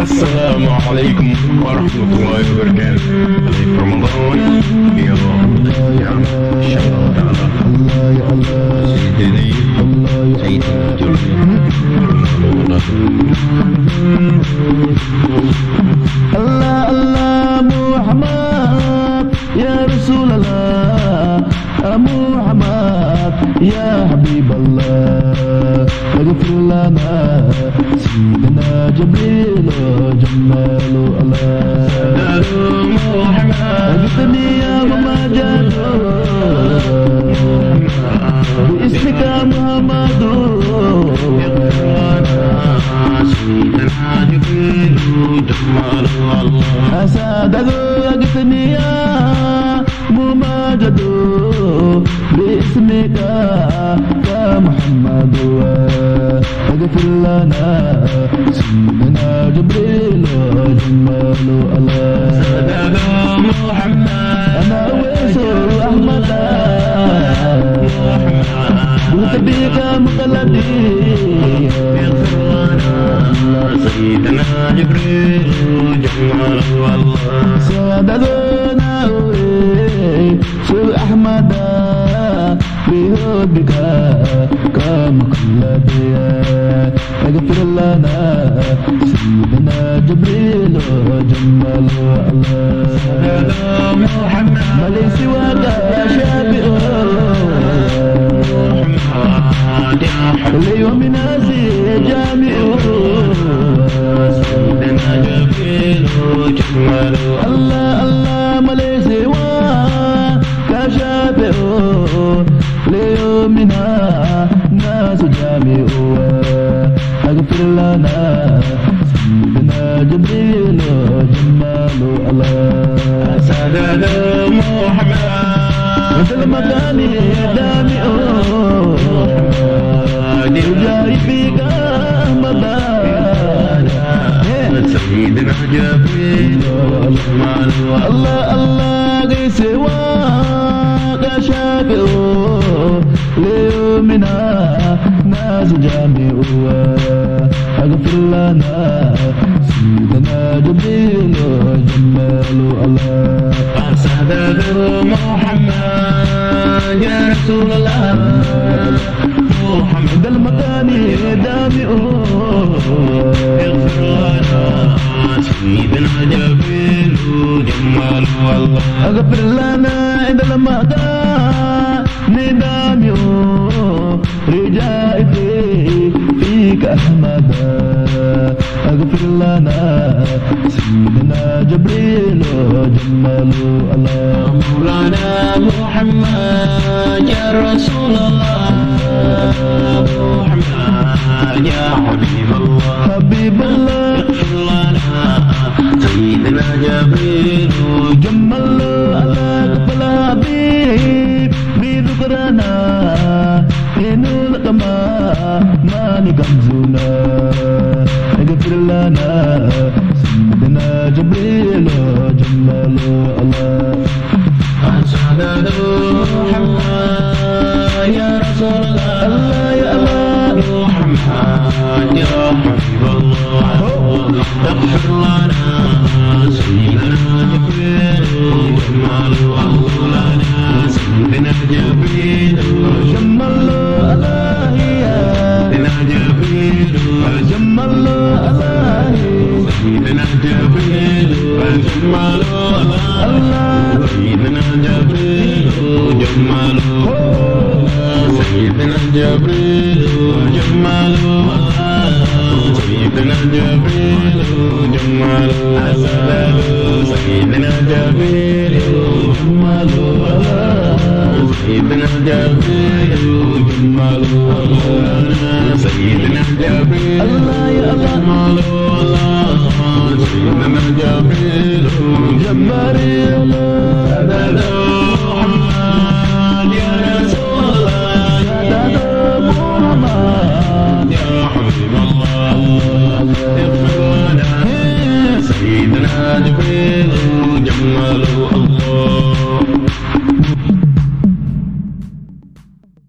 السلام عليكم ورحمة الله وبركاته. عليك رمضان يا عم إن شاء الله تعالى سيدي الله الله محمد يا رسول الله محمد يا حبيب الله اغفر لنا سيدنا جبريل جمال الله محمد اغفرني يا ممجد باسمك محمد سيدنا جبريل جمال الله أسعد أغثني يا ممجد باسمك يا محمد اغفر لنا سيدنا جبريل جمال الله أسعد محمد أنا ويس أحمد قلت بك مقلدي سيدنا جبريل جمال الله سعدنا سوء أحمد بحبك كما كل ديا اغفر لنا سيدنا جبريل جمال الله سيدنا محمد ما لي سواك يا شافئ كل يوم ناسي جامع سيدنا جبريل جمال الله الله ما لي سواك يا شافئ ليومنا ناس جامع اغفر لنا سيدنا جبريل جمال الله سعد محمد مثل مكان دامع يجاري فيك أحمد سيدنا جبريل جمال الله الله غير سواك شافئ ليومنا ناس جامع اغفر لنا سيدنا جبريل جمال الله أسعد محمد يا رسول الله محمد المكان دامع اغفر لنا سيدنا جبريل جمال الله اغفر لنا عند المكان دامع رجائي فيك أحمد اغفر لنا سيدنا جبريل جمال الله مولانا محمد يا رسول الله محمد يا حبيب الله حبيب الله اغفر لنا سيدنا جبريل جمال الله قبل حبيب بذكرنا إنو لقما ما نقمزنا اغفر لنا سيدنا جبريل جمال الله أسعد محمد يا رسول الله يا الله محمد يا حبيب الله اغفر لنا سيدنا جبريل جمال الله سيدنا جبريل جمال الله سيدنا جبريل جمال الله سيدنا جبريل جمال الله سيدنا جبريل جمال سيدنا جبريل جمال سيدنا جبريل جمال سيدنا جبريل جمال سيدنا جبريل جمال سيدنا جبريل الله يا الله سيدنا جبريل جمال